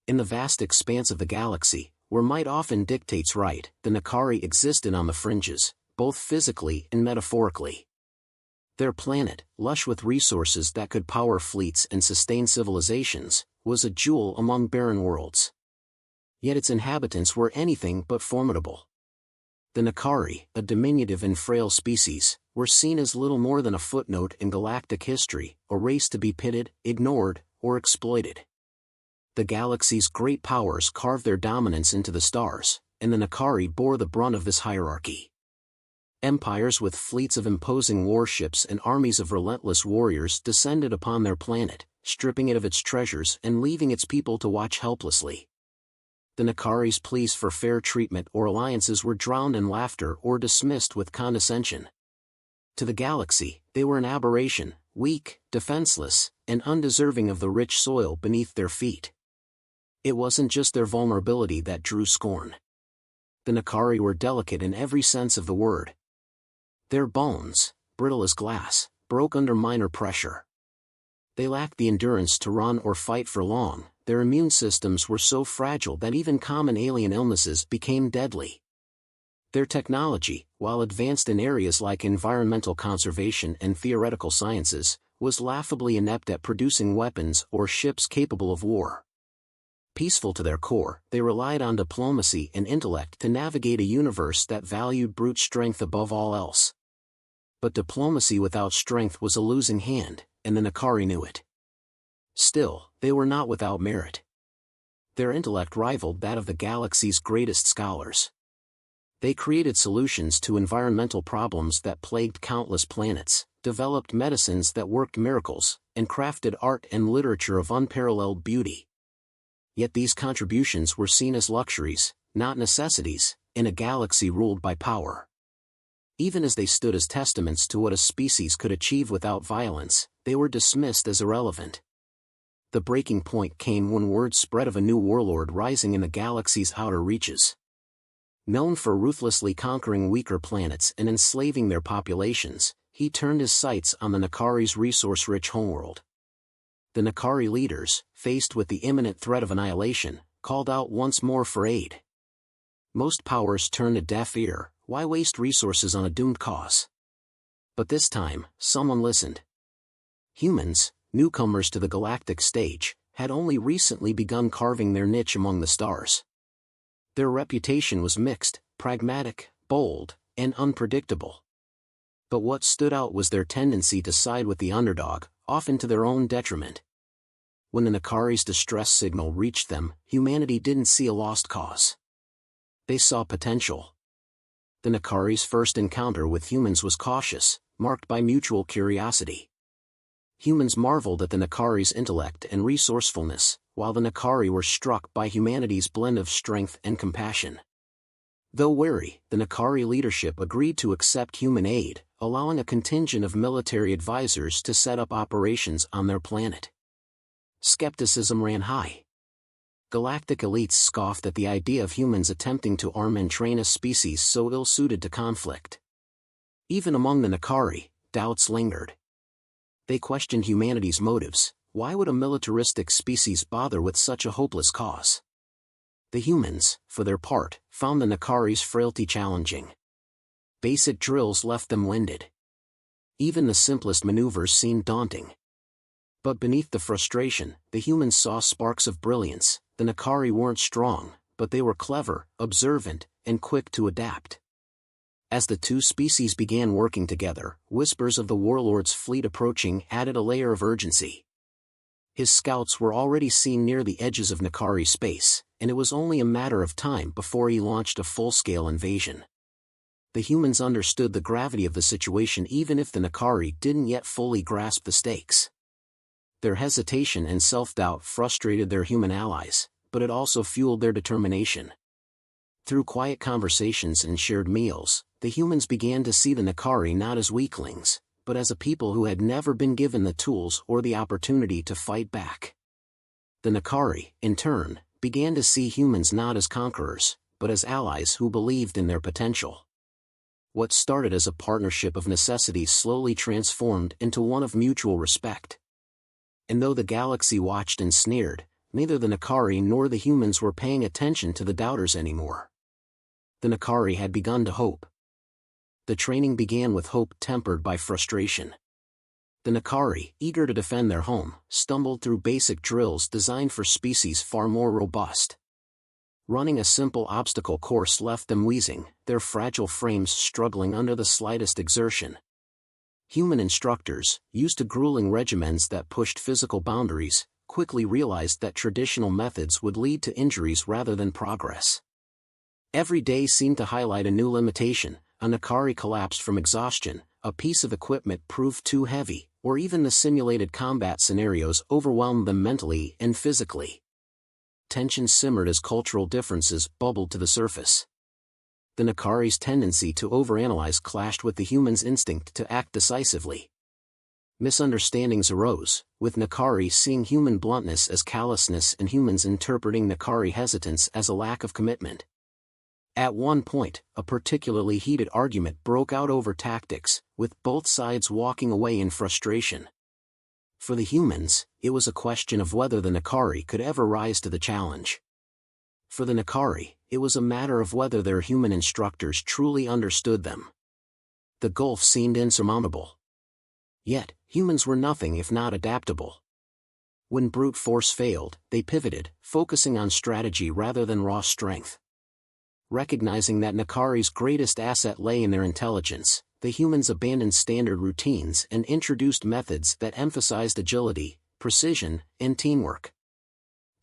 In the vast expanse of the galaxy, where might often dictates right, the Nakari existed on the fringes, both physically and metaphorically. Their planet, lush with resources that could power fleets and sustain civilizations, was a jewel among barren worlds. Yet its inhabitants were anything but formidable. The Nakari, a diminutive and frail species, were seen as little more than a footnote in galactic history, a race to be pitted, ignored, or exploited. The galaxy's great powers carved their dominance into the stars, and the Nakari bore the brunt of this hierarchy. Empires with fleets of imposing warships and armies of relentless warriors descended upon their planet, stripping it of its treasures and leaving its people to watch helplessly. The Nakari's pleas for fair treatment or alliances were drowned in laughter or dismissed with condescension. To the galaxy, they were an aberration, weak, defenseless, and undeserving of the rich soil beneath their feet. It wasn't just their vulnerability that drew scorn. The Nakari were delicate in every sense of the word. Their bones, brittle as glass, broke under minor pressure. They lacked the endurance to run or fight for long. Their immune systems were so fragile that even common alien illnesses became deadly. Their technology, while advanced in areas like environmental conservation and theoretical sciences, was laughably inept at producing weapons or ships capable of war. Peaceful to their core, they relied on diplomacy and intellect to navigate a universe that valued brute strength above all else. But diplomacy without strength was a losing hand, and the Nakari knew it. Still, they were not without merit. Their intellect rivaled that of the galaxy's greatest scholars. They created solutions to environmental problems that plagued countless planets, developed medicines that worked miracles, and crafted art and literature of unparalleled beauty. Yet these contributions were seen as luxuries, not necessities, in a galaxy ruled by power. Even as they stood as testaments to what a species could achieve without violence, they were dismissed as irrelevant. The breaking point came when word spread of a new warlord rising in the galaxy's outer reaches. Known for ruthlessly conquering weaker planets and enslaving their populations, he turned his sights on the Nakari's resource-rich homeworld. The Nakari leaders, faced with the imminent threat of annihilation, called out once more for aid. Most powers turned a deaf ear. Why waste resources on a doomed cause? But this time, someone listened. Humans, newcomers to the galactic stage, had only recently begun carving their niche among the stars. Their reputation was mixed, pragmatic, bold, and unpredictable. But what stood out was their tendency to side with the underdog, often to their own detriment. When the Nakari's distress signal reached them, humanity didn't see a lost cause. They saw potential. The Nakari's first encounter with humans was cautious, marked by mutual curiosity. Humans marveled at the Nakari's intellect and resourcefulness, while the Nakari were struck by humanity's blend of strength and compassion. Though wary, the Nakari leadership agreed to accept human aid, allowing a contingent of military advisors to set up operations on their planet. Skepticism ran high. Galactic elites scoffed at the idea of humans attempting to arm and train a species so ill-suited to conflict. Even among the Nakari, doubts lingered. They questioned humanity's motives. Why would a militaristic species bother with such a hopeless cause? The humans, for their part, found the Nakari's frailty challenging. Basic drills left them winded. Even the simplest maneuvers seemed daunting. But beneath the frustration, the humans saw sparks of brilliance. The Nakari weren't strong, but they were clever, observant, and quick to adapt. As the two species began working together, whispers of the warlord's fleet approaching added a layer of urgency. His scouts were already seen near the edges of Nakari space, and it was only a matter of time before he launched a full-scale invasion. The humans understood the gravity of the situation even if the Nakari didn't yet fully grasp the stakes. Their hesitation and self-doubt frustrated their human allies, but it also fueled their determination. Through quiet conversations and shared meals, the humans began to see the Nakari not as weaklings, but as a people who had never been given the tools or the opportunity to fight back. The Nakari, in turn, began to see humans not as conquerors, but as allies who believed in their potential. What started as a partnership of necessity slowly transformed into one of mutual respect. And though the galaxy watched and sneered, neither the Nakari nor the humans were paying attention to the doubters anymore. The Nakari had begun to hope. The training began with hope tempered by frustration. The Nakari, eager to defend their home, stumbled through basic drills designed for species far more robust. Running a simple obstacle course left them wheezing, their fragile frames struggling under the slightest exertion. Human instructors, used to grueling regimens that pushed physical boundaries, quickly realized that traditional methods would lead to injuries rather than progress. Every day seemed to highlight a new limitation. A Nakari collapsed from exhaustion, a piece of equipment proved too heavy, or even the simulated combat scenarios overwhelmed them mentally and physically. Tension simmered as cultural differences bubbled to the surface. The Nakari's tendency to overanalyze clashed with the human's instinct to act decisively. Misunderstandings arose, with Nakari seeing human bluntness as callousness and humans interpreting Nakari hesitance as a lack of commitment. At one point, a particularly heated argument broke out over tactics, with both sides walking away in frustration. For the humans, it was a question of whether the Nakari could ever rise to the challenge. For the Nakari, it was a matter of whether their human instructors truly understood them. The gulf seemed insurmountable. Yet, humans were nothing if not adaptable. When brute force failed, they pivoted, focusing on strategy rather than raw strength. Recognizing that Nakari's greatest asset lay in their intelligence, the humans abandoned standard routines and introduced methods that emphasized agility, precision, and teamwork.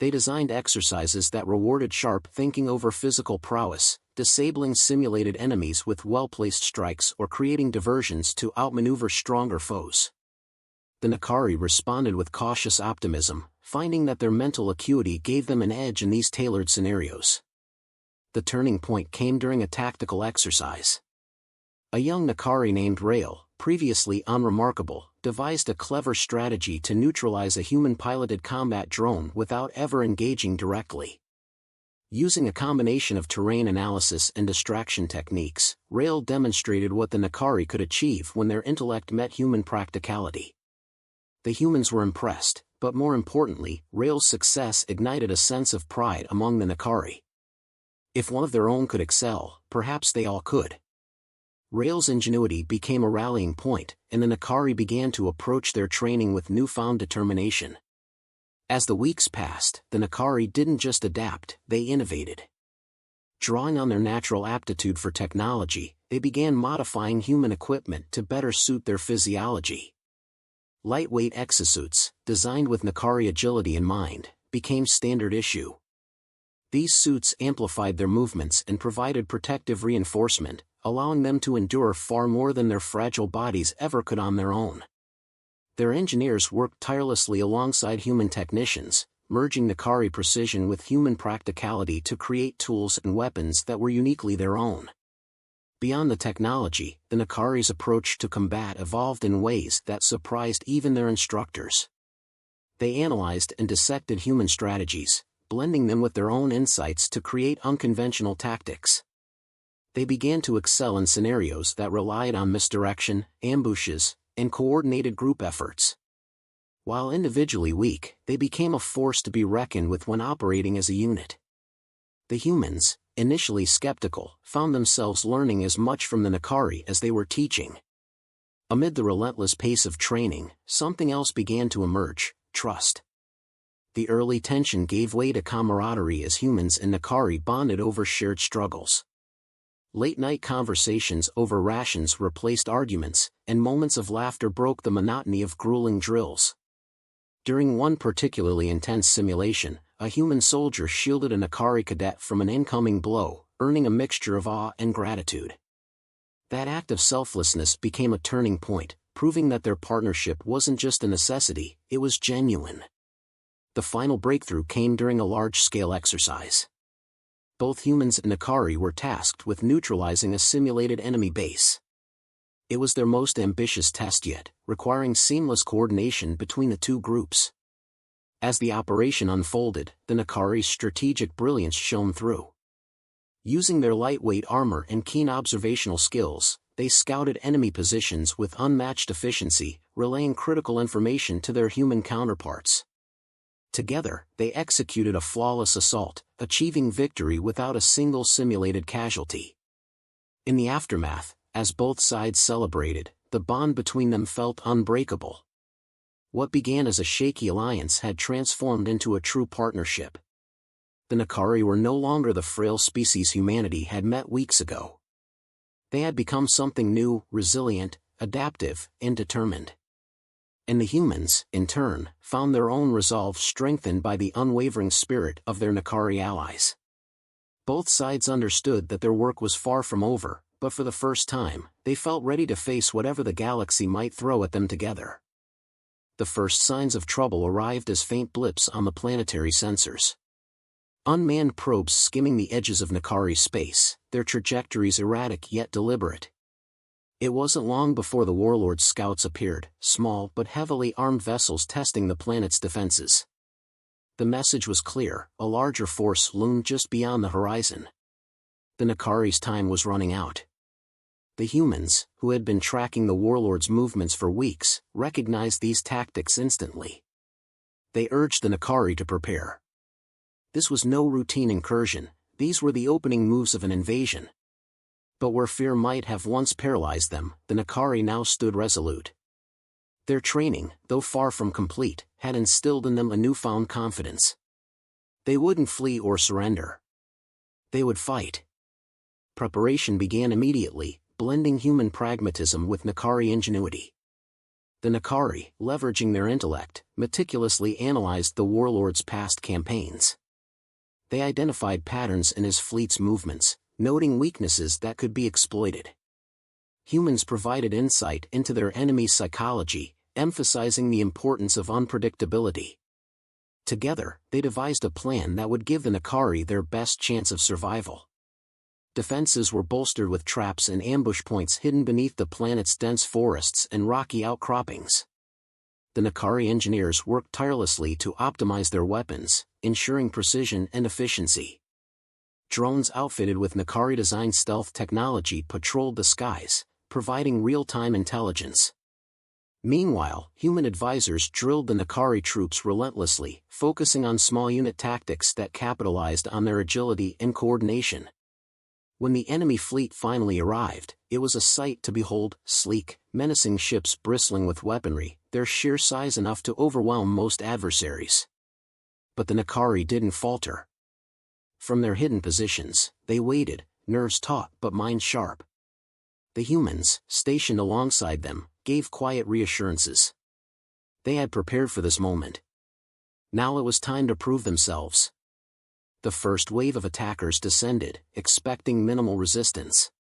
They designed exercises that rewarded sharp thinking over physical prowess, disabling simulated enemies with well-placed strikes or creating diversions to outmaneuver stronger foes. The Nakari responded with cautious optimism, finding that their mental acuity gave them an edge in these tailored scenarios. The turning point came during a tactical exercise. A young Nakari named Rail, previously unremarkable, devised a clever strategy to neutralize a human-piloted combat drone without ever engaging directly. Using a combination of terrain analysis and distraction techniques, Rail demonstrated what the Nakari could achieve when their intellect met human practicality. The humans were impressed, but more importantly, Rail's success ignited a sense of pride among the Nakari. If one of their own could excel, perhaps they all could. Rail's ingenuity became a rallying point, and the Nakari began to approach their training with newfound determination. As the weeks passed, the Nakari didn't just adapt, they innovated. Drawing on their natural aptitude for technology, they began modifying human equipment to better suit their physiology. Lightweight exosuits, designed with Nakari agility in mind, became standard issue. These suits amplified their movements and provided protective reinforcement, allowing them to endure far more than their fragile bodies ever could on their own. Their engineers worked tirelessly alongside human technicians, merging Nakari precision with human practicality to create tools and weapons that were uniquely their own. Beyond the technology, the Nakari's approach to combat evolved in ways that surprised even their instructors. They analyzed and dissected human strategies, blending them with their own insights to create unconventional tactics. They began to excel in scenarios that relied on misdirection, ambushes, and coordinated group efforts. While individually weak, they became a force to be reckoned with when operating as a unit. The humans, initially skeptical, found themselves learning as much from the Nakari as they were teaching. Amid the relentless pace of training, something else began to emerge: trust. The early tension gave way to camaraderie as humans and Nakari bonded over shared struggles. Late-night conversations over rations replaced arguments, and moments of laughter broke the monotony of grueling drills. During one particularly intense simulation, a human soldier shielded a Nakari cadet from an incoming blow, earning a mixture of awe and gratitude. That act of selflessness became a turning point, proving that their partnership wasn't just a necessity, it was genuine. The final breakthrough came during a large-scale exercise. Both humans and Nakari were tasked with neutralizing a simulated enemy base. It was their most ambitious test yet, requiring seamless coordination between the two groups. As the operation unfolded, the Nakari's strategic brilliance shone through. Using their lightweight armor and keen observational skills, they scouted enemy positions with unmatched efficiency, relaying critical information to their human counterparts. Together, they executed a flawless assault, achieving victory without a single simulated casualty. In the aftermath, as both sides celebrated, the bond between them felt unbreakable. What began as a shaky alliance had transformed into a true partnership. The Nakari were no longer the frail species humanity had met weeks ago. They had become something new, resilient, adaptive, and determined. And the humans, in turn, found their own resolve strengthened by the unwavering spirit of their Nakari allies. Both sides understood that their work was far from over, but for the first time, they felt ready to face whatever the galaxy might throw at them together. The first signs of trouble arrived as faint blips on the planetary sensors. Unmanned probes skimming the edges of Nakari space, their trajectories erratic yet deliberate. It wasn't long before the warlord's scouts appeared, small but heavily armed vessels testing the planet's defenses. The message was clear: a larger force loomed just beyond the horizon. The Nakari's time was running out. The humans, who had been tracking the warlord's movements for weeks, recognized these tactics instantly. They urged the Nakari to prepare. This was no routine incursion, these were the opening moves of an invasion. But where fear might have once paralyzed them, the Nakari now stood resolute. Their training, though far from complete, had instilled in them a newfound confidence. They wouldn't flee or surrender. They would fight. Preparation began immediately, blending human pragmatism with Nakari ingenuity. The Nakari, leveraging their intellect, meticulously analyzed the warlord's past campaigns. They identified patterns in his fleet's movements, noting weaknesses that could be exploited. Humans provided insight into their enemy's psychology, emphasizing the importance of unpredictability. Together, they devised a plan that would give the Nakari their best chance of survival. Defenses were bolstered with traps and ambush points hidden beneath the planet's dense forests and rocky outcroppings. The Nakari engineers worked tirelessly to optimize their weapons, ensuring precision and efficiency. Drones outfitted with Nakari-designed stealth technology patrolled the skies, providing real-time intelligence. Meanwhile, human advisors drilled the Nakari troops relentlessly, focusing on small-unit tactics that capitalized on their agility and coordination. When the enemy fleet finally arrived, it was a sight to behold: sleek, menacing ships bristling with weaponry, their sheer size enough to overwhelm most adversaries. But the Nakari didn't falter. From their hidden positions, they waited, nerves taut but minds sharp. The humans, stationed alongside them, gave quiet reassurances. They had prepared for this moment. Now it was time to prove themselves. The first wave of attackers descended, expecting minimal resistance.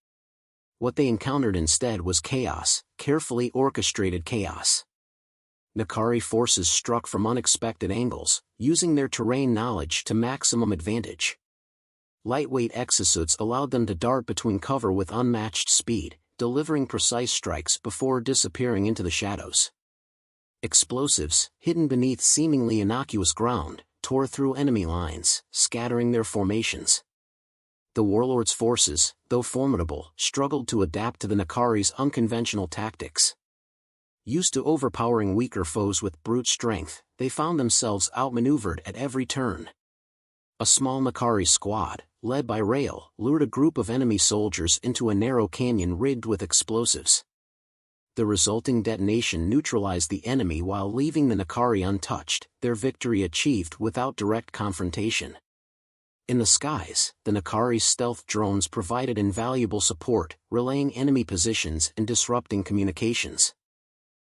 What they encountered instead was chaos, carefully orchestrated chaos. Nakari forces struck from unexpected angles, using their terrain knowledge to maximum advantage. Lightweight exosuits allowed them to dart between cover with unmatched speed, delivering precise strikes before disappearing into the shadows. Explosives, hidden beneath seemingly innocuous ground, tore through enemy lines, scattering their formations. The warlord's forces, though formidable, struggled to adapt to the Nakari's unconventional tactics. Used to overpowering weaker foes with brute strength, they found themselves outmaneuvered at every turn. A small Nakari squad, led by Rail, lured a group of enemy soldiers into a narrow canyon rigged with explosives. The resulting detonation neutralized the enemy while leaving the Nakari untouched, their victory achieved without direct confrontation. In the skies, the Nakari's stealth drones provided invaluable support, relaying enemy positions and disrupting communications.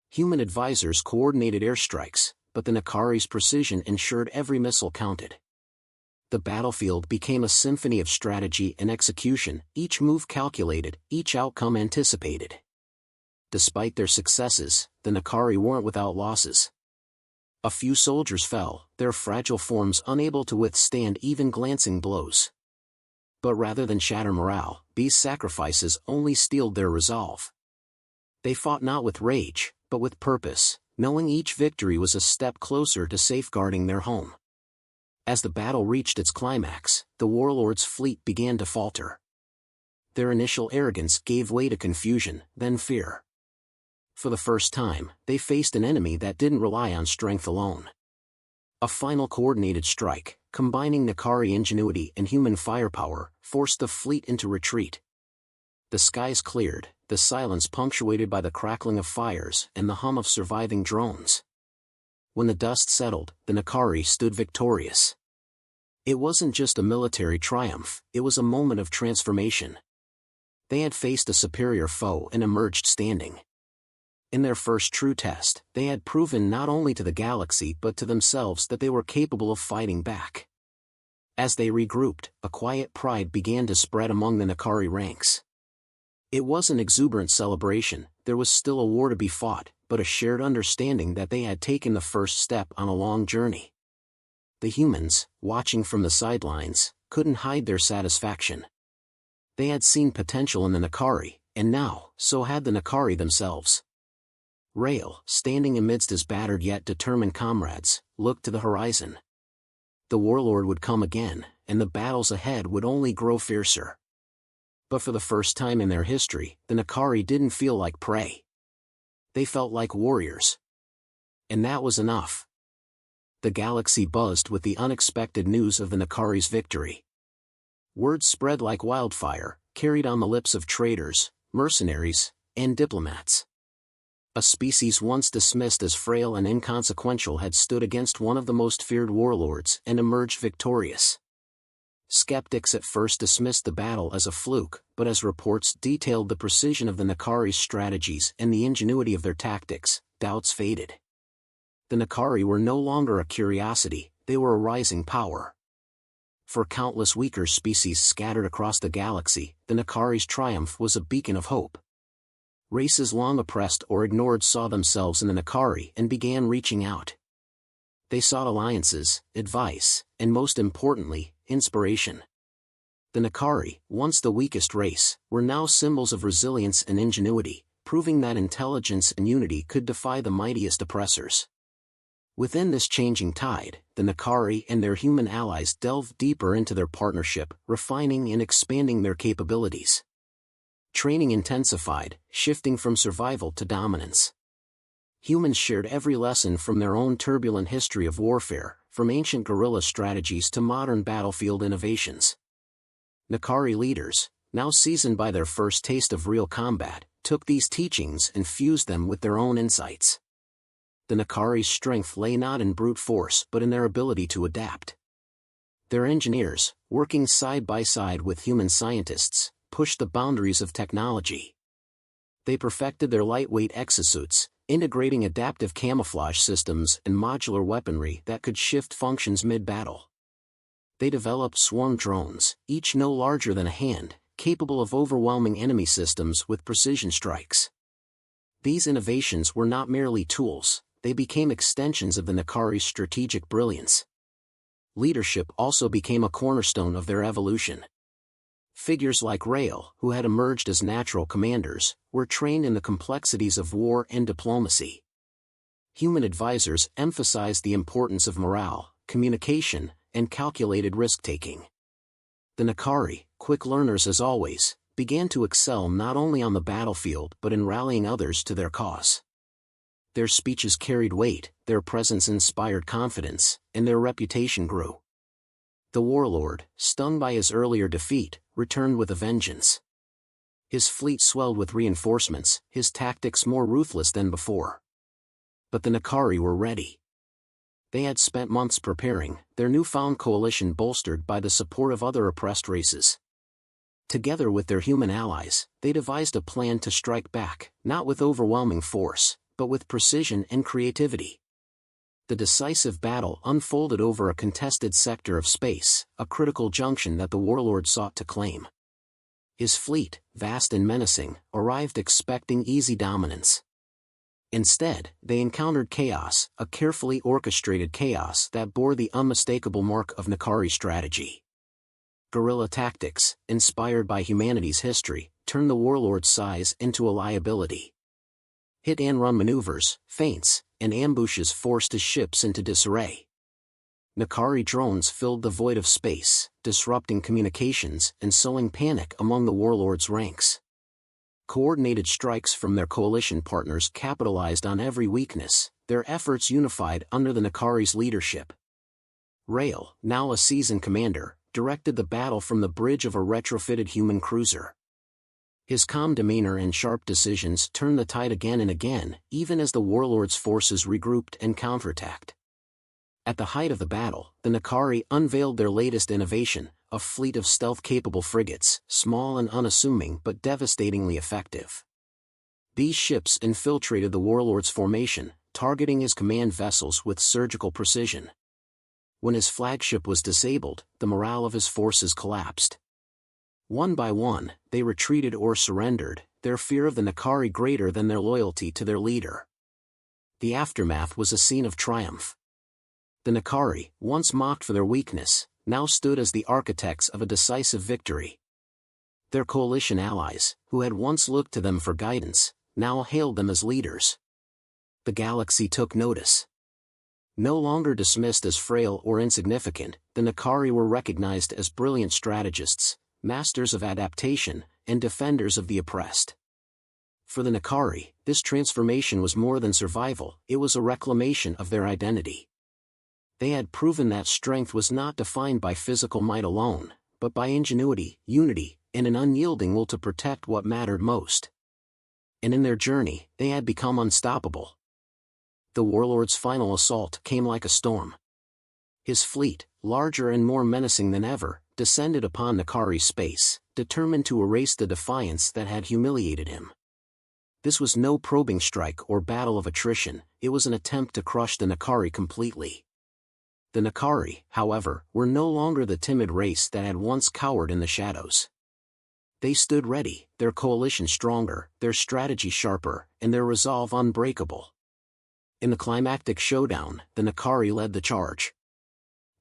Human advisors coordinated airstrikes, but the Nakari's precision ensured every missile counted. The battlefield became a symphony of strategy and execution, each move calculated, each outcome anticipated. Despite their successes, the Nakari weren't without losses. A few soldiers fell, their fragile forms unable to withstand even glancing blows. But rather than shatter morale, these sacrifices only steeled their resolve. They fought not with rage, but with purpose, knowing each victory was a step closer to safeguarding their home. As the battle reached its climax, the warlord's fleet began to falter. Their initial arrogance gave way to confusion, then fear. For the first time, they faced an enemy that didn't rely on strength alone. A final coordinated strike, combining Nakari ingenuity and human firepower, forced the fleet into retreat. The skies cleared, the silence punctuated by the crackling of fires and the hum of surviving drones. When the dust settled, the Nakari stood victorious. It wasn't just a military triumph, it was a moment of transformation. They had faced a superior foe and emerged standing. In their first true test, they had proven not only to the galaxy but to themselves that they were capable of fighting back. As they regrouped, a quiet pride began to spread among the Nakari ranks. It was an exuberant celebration, there was still a war to be fought, but a shared understanding that they had taken the first step on a long journey. The humans, watching from the sidelines, couldn't hide their satisfaction. They had seen potential in the Nakari, and now, so had the Nakari themselves. Rael, standing amidst his battered yet determined comrades, looked to the horizon. The warlord would come again, and the battles ahead would only grow fiercer. But for the first time in their history, the Nakari didn't feel like prey. They felt like warriors. And that was enough. The galaxy buzzed with the unexpected news of the Nakari's victory. Word spread like wildfire, carried on the lips of traders, mercenaries, and diplomats. A species once dismissed as frail and inconsequential had stood against one of the most feared warlords and emerged victorious. Skeptics at first dismissed the battle as a fluke, but as reports detailed the precision of the Nakari's strategies and the ingenuity of their tactics, doubts faded. The Nakari were no longer a curiosity, they were a rising power. For countless weaker species scattered across the galaxy, the Nakari's triumph was a beacon of hope. Races long oppressed or ignored saw themselves in the Nakari and began reaching out. They sought alliances, advice, and most importantly, inspiration. The Nakari, once the weakest race, were now symbols of resilience and ingenuity, proving that intelligence and unity could defy the mightiest oppressors. Within this changing tide, the Nakari and their human allies delved deeper into their partnership, refining and expanding their capabilities. Training intensified, shifting from survival to dominance. Humans shared every lesson from their own turbulent history of warfare, from ancient guerrilla strategies to modern battlefield innovations. Nakari leaders, now seasoned by their first taste of real combat, took these teachings and fused them with their own insights. The Nakari's strength lay not in brute force but in their ability to adapt. Their engineers, working side by side with human scientists, pushed the boundaries of technology. They perfected their lightweight exosuits, integrating adaptive camouflage systems and modular weaponry that could shift functions mid-battle. They developed swarm drones, each no larger than a hand, capable of overwhelming enemy systems with precision strikes. These innovations were not merely tools, they became extensions of the Nakari's strategic brilliance. Leadership also became a cornerstone of their evolution. Figures like Rael, who had emerged as natural commanders, were trained in the complexities of war and diplomacy. Human advisors emphasized the importance of morale, communication, and calculated risk-taking. The Nakari, quick learners as always, began to excel not only on the battlefield but in rallying others to their cause. Their speeches carried weight, their presence inspired confidence, and their reputation grew. The warlord, stung by his earlier defeat, returned with a vengeance. His fleet swelled with reinforcements, his tactics more ruthless than before. But the Nakari were ready. They had spent months preparing, their newfound coalition bolstered by the support of other oppressed races. Together with their human allies, they devised a plan to strike back, not with overwhelming force, but with precision and creativity. The decisive battle unfolded over a contested sector of space, a critical junction that the warlord sought to claim. His fleet, vast and menacing, arrived expecting easy dominance. Instead, they encountered chaos, a carefully orchestrated chaos that bore the unmistakable mark of Nakari strategy. Guerrilla tactics, inspired by humanity's history, turned the warlord's size into a liability. Hit-and-run maneuvers, feints, and ambushes forced his ships into disarray. Nakari drones filled the void of space, disrupting communications and sowing panic among the warlord's ranks. Coordinated strikes from their coalition partners capitalized on every weakness, their efforts unified under the Nakari's leadership, Rail, now a seasoned commander, directed the battle from the bridge of a retrofitted human cruiser. His calm demeanor and sharp decisions turned the tide again and again, even as the warlord's forces regrouped and counterattacked. At the height of the battle, the Nakari unveiled their latest innovation, a fleet of stealth-capable frigates, small and unassuming but devastatingly effective. These ships infiltrated the warlord's formation, targeting his command vessels with surgical precision. When his flagship was disabled, the morale of his forces collapsed. One by one, they retreated or surrendered, their fear of the Nakari greater than their loyalty to their leader. The aftermath was a scene of triumph. The Nakari, once mocked for their weakness, now stood as the architects of a decisive victory. Their coalition allies, who had once looked to them for guidance, now hailed them as leaders. The galaxy took notice. No longer dismissed as frail or insignificant, the Nakari were recognized as brilliant strategists, masters of adaptation, and defenders of the oppressed. For the Nakari, this transformation was more than survival, it was a reclamation of their identity. They had proven that strength was not defined by physical might alone, but by ingenuity, unity, and an unyielding will to protect what mattered most. And in their journey, they had become unstoppable. The warlord's final assault came like a storm. His fleet, larger and more menacing than ever, descended upon Nakari space, determined to erase the defiance that had humiliated him. This was no probing strike or battle of attrition, it was an attempt to crush the Nakari completely. The Nakari, however, were no longer the timid race that had once cowered in the shadows. They stood ready, their coalition stronger, their strategy sharper, and their resolve unbreakable. In the climactic showdown, the Nakari led the charge.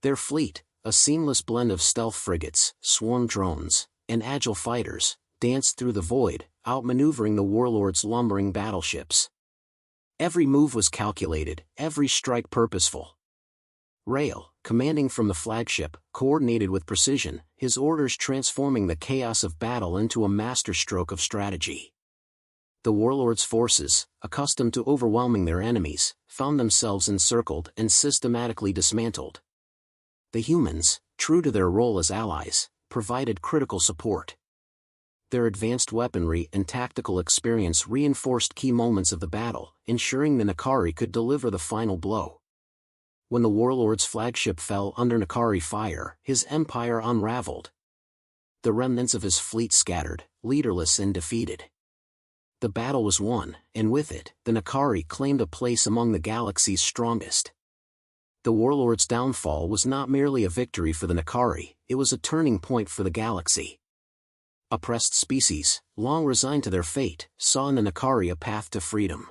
Their fleet, a seamless blend of stealth frigates, swarm drones, and agile fighters, danced through the void, outmaneuvering the warlord's lumbering battleships. Every move was calculated, every strike purposeful. Rail, commanding from the flagship, coordinated with precision, his orders transforming the chaos of battle into a masterstroke of strategy. The warlord's forces, accustomed to overwhelming their enemies, found themselves encircled and systematically dismantled. The humans, true to their role as allies, provided critical support. Their advanced weaponry and tactical experience reinforced key moments of the battle, ensuring the Nakari could deliver the final blow. When the warlord's flagship fell under Nakari fire, his empire unraveled. The remnants of his fleet scattered, leaderless and defeated. The battle was won, and with it, the Nakari claimed a place among the galaxy's strongest. The warlord's downfall was not merely a victory for the Nakari, it was a turning point for the galaxy. Oppressed species, long resigned to their fate, saw in the Nakari a path to freedom.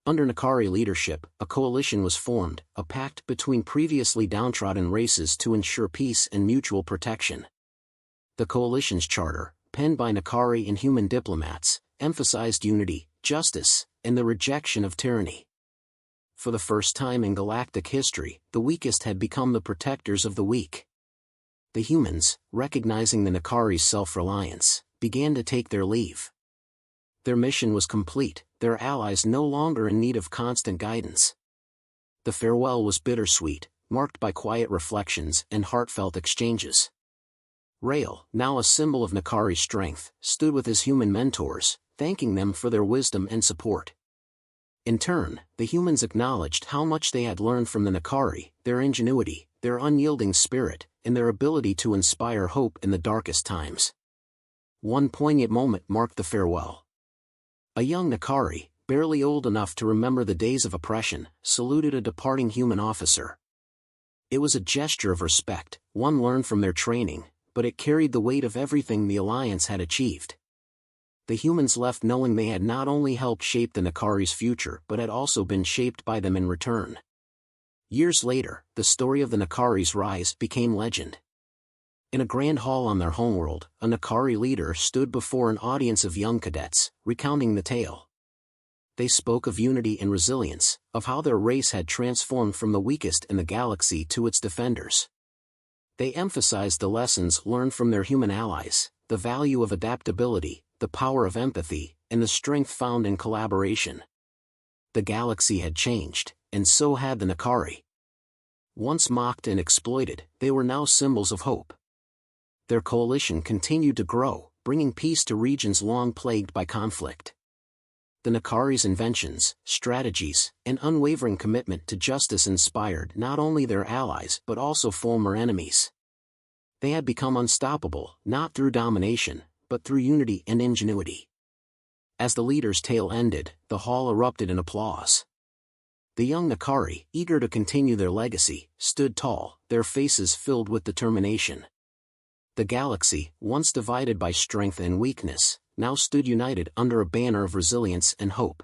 Under Nakari leadership, a coalition was formed, a pact between previously downtrodden races to ensure peace and mutual protection. The coalition's charter, penned by Nakari and human diplomats, emphasized unity, justice, and the rejection of tyranny. For the first time in galactic history, the weakest had become the protectors of the weak. The humans, recognizing the Nakari's self-reliance, began to take their leave. Their mission was complete, their allies no longer in need of constant guidance. The farewell was bittersweet, marked by quiet reflections and heartfelt exchanges. Rail, now a symbol of Nakari's strength, stood with his human mentors, thanking them for their wisdom and support. In turn, the humans acknowledged how much they had learned from the Nakari, their ingenuity, their unyielding spirit, and their ability to inspire hope in the darkest times. One poignant moment marked the farewell. A young Nakari, barely old enough to remember the days of oppression, saluted a departing human officer. It was a gesture of respect, one learned from their training, but it carried the weight of everything the Alliance had achieved. The humans left knowing they had not only helped shape the Nakari's future but had also been shaped by them in return. Years later, the story of the Nakari's rise became legend. In a grand hall on their homeworld, a Nakari leader stood before an audience of young cadets, recounting the tale. They spoke of unity and resilience, of how their race had transformed from the weakest in the galaxy to its defenders. They emphasized the lessons learned from their human allies, the value of adaptability, the power of empathy, and the strength found in collaboration. The galaxy had changed, and so had the Nakari. Once mocked and exploited, they were now symbols of hope. Their coalition continued to grow, bringing peace to regions long plagued by conflict. The Nakari's inventions, strategies, and unwavering commitment to justice inspired not only their allies but also former enemies. They had become unstoppable, not through domination, but through unity and ingenuity. As the leader's tale ended, the hall erupted in applause. The young Nakari, eager to continue their legacy, stood tall, their faces filled with determination. The galaxy, once divided by strength and weakness, now stood united under a banner of resilience and hope.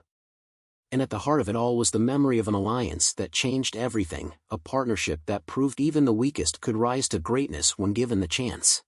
And at the heart of it all was the memory of an alliance that changed everything, a partnership that proved even the weakest could rise to greatness when given the chance.